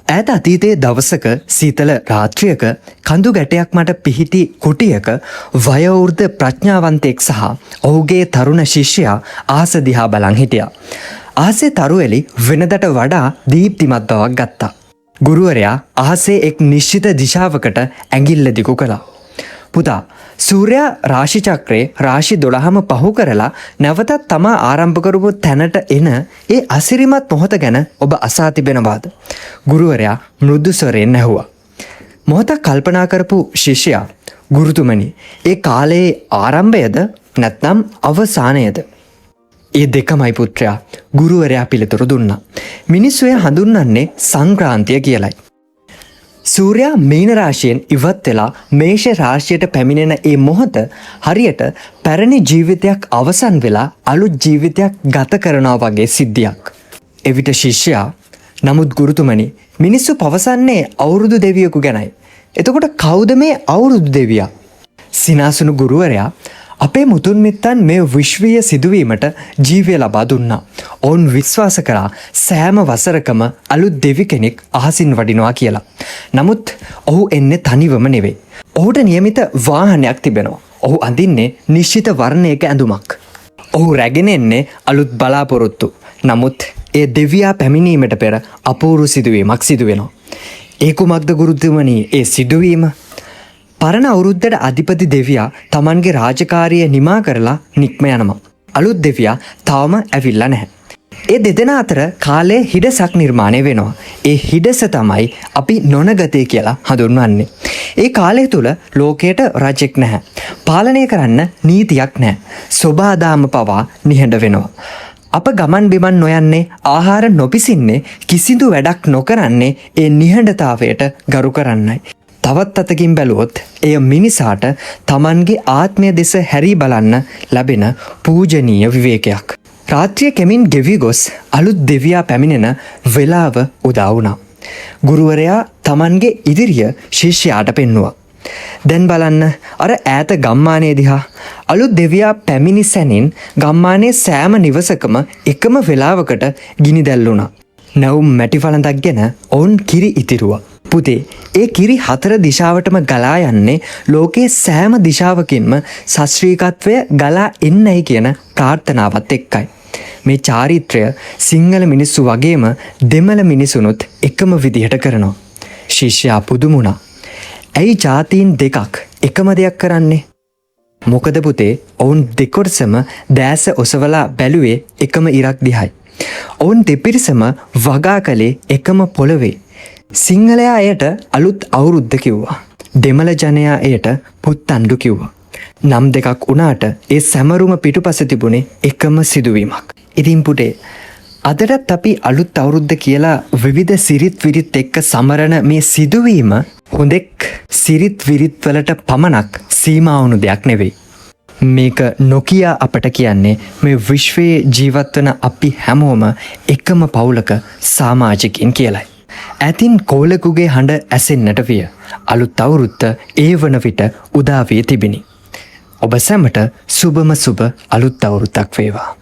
ඈත අතීතයේ දවසක සීතල රාත්‍රියක කඳු ගැටයක් මට පිහිටි කුටියක වයෝවෘද්ධ ප්‍රඥාවන්තයෙක් සහ ඔහුගේ තරුණ ශිෂ්‍යයා ආස දිහා බලන් හිටියා. ආසේ තරුවෙලි වෙනදට වඩා දීප්තිමත් බවක් ගත්තා. ගුරුවරයා ආසේ එක් නිශ්චිත දිශාවකට ඇඟිල්ල දිගු කළා. පුතා, සූර්යා රාශි චක්‍රයේ රාශි 12ම පහු කරලා නැවතත් තමා ආරම්භ කරපු තැනට එන ඒ අසිරිමත් මොහොත ගැන ඔබ අසා තිබෙනවාද? ගුරුවරයා මෘදු ස්වරයෙන් ඇහුවා. මොහොතක් කල්පනා කරපු ශිෂ්‍යයා, ගුරුතුමනි, ඒ කාලයේ ආරම්භයද නැත්නම් අවසානයද? ඒ දෙකමයි පුත්‍රයා, ගුරුවරයා පිළිතුරු දුන්නා. මිනිස්සු එය හඳුන්වන්නේ සංක්‍රාන්තිය කියලයි. සූර්යා මීන රාශියෙන් ඉවත් වෙලා මේෂ රාශියට පැමිණෙන ඒ මොහොත හරියට පැරණි ජීවිතයක් අවසන් වෙලා අලුත් ජීවිතයක් ගත කරනවා වගේ සිද්ධියක්. එවිට ශිෂ්‍යයා, නමුත් ගුරුතුමනි, මිනිස්සු පවසන්නේ අවුරුදු දෙවියෙකු ගැනයි. එතකොට කවුද මේ අවුරුදු දෙවියා? සිනාසුණු ගුරුවරයා, අපේ මුතුන් මිත්තන් මේ විශ්වීය සිදුවීමට ජීවය ලබා දුන්නා. ඔවුන් විශ්වාස කරා සෑම වසරකම අලුත් දෙවි කෙනෙක් අහසින් වඩිනවා කියලා. නමුත් ඔහු එන්නේ තනිවම නෙවෙයි. ඔහුට නියමිත වාහනයක් තිබෙනවා. ඔහු අඳින්නේ නිශ්චිත වර්ණයක ඇඳුමක්. ඔහු රැගෙන එන්නේ අලුත් බලාපොරොත්තු. නමුත් ඒ දෙවියා පැමිණීමට පෙර අපූර්ව සිදුවීමක් සිදු වෙනවා. ඒ කුමක්ද ගුරුතුමනි ඒ සිදුවීම? පරණ අවුරුද්දට අධිපති දෙවියා තමන්ගේ රාජකාරිය නිමා කරලා නික්ම යනවා. අලුත් දෙවියා තවම ඇවිල්ලා නැහැ. ඒ දෙදෙනා අතර කාලයේ හිඩසක් නිර්මාණය වෙනවා. ඒ හිඩස තමයි අපි නොනගතය කියලා හඳුන්වන්නේ. ඒ කාලය තුල ලෝකයට රජෙක් නැහැ. පාලනය කරන්න නීතියක් නැහැ. සොබාදාම පවා නිහඬ වෙනවා. අප ගමන් බිමන් නොයන්නේ, ආහාර නොපිසින්නේ, කිසිදු වැඩක් නොකරන්නේ ඒ නිහඬතාවයට ගරු කරන්නයි. තවත් අතකින් බැලුවොත් එය මිනිසාට තමන්ගේ ආත්මය දෙස හැරී බලන්න ලැබෙන පූජනීය විවේකයක්. රාත්‍රිය කෙමින් ගෙවි ගොස් අලුත් දෙවියා පැමිණෙන වෙලාව උදා වුණා. ගුරුවරයා තමන්ගේ ඉදිරිය ශිෂ්‍යයාට පෙන්නුවා. දැන් බලන්න අර ඈත ගම්මානයේ දිහා. අලුත් දෙවියා පැමිණි සැනින් ගම්මානයේ සෑම නිවසකම එකම වෙලාවකට ගිනි දැල්ලුණා. නැවුම් මැටි වළඳක් ගෙන ඔවුන් කිරි ඉතිරුවා. පුතේ, ඒ කිරි 4 දිශාවටම ගලා යන්නේ ලෝකයේ සෑම දිශාවකින්ම සශ්‍රීකත්වය ගලා එන්නයි කියන ප්‍රාර්ථනාවත් එක්කයි. මේ චාරිත්‍රය සිංහල මිනිස්සු වගේම දෙමළ මිනිසුනුත් එකම විදිහට කරනවා. ශිෂ්‍යයා පුදුම වුණා. ඇයි ජාතීන් දෙකක් එකම දෙයක් කරන්නේ? මොකද පුතේ, ඔවුන් දෙකොටසම දැස ඔසවලා බැලුවේ එකම ඉරක් දිහායි. ඔවුන් දෙපිරිසම වගා කළේ එකම පොළවේ. සිංහලයා එයට අලුත් අවුරුද්ද කිව්වා. දෙමළ ජනයා එයට පුත්තණ්ඩු කිව්වා. නම් දෙකක් වුණාට ඒ සැමරුම පිටුපස තිබුණේ එකම සිදුවීමක්. ඉතින් පුතේ, අදටත් අපි අලුත් අවුරුද්ද කියලා විවිධ සිරිත් විරිත් එක්ක සමරන මේ සිදුවීම හොඳෙක් සිරිත් විරිත් වලට පමණක් සීමා වුණු දෙයක් නෙවෙයි. මේක නොකියා අපට කියන්නේ මේ විශ්වයේ ජීවත් වන අපි හැමෝම එකම පවුලක සමාජිකින් කියලයි. ඇතින් කෝලෙකුගේ හඬ ඇසෙන්නට විය. අලුත් අවුරුද්ද ඒ වන විට උදා වී තිබිනි. ඔබ සැමට සුබම සුබ අලුත් අවුරුද්දක් වේවා.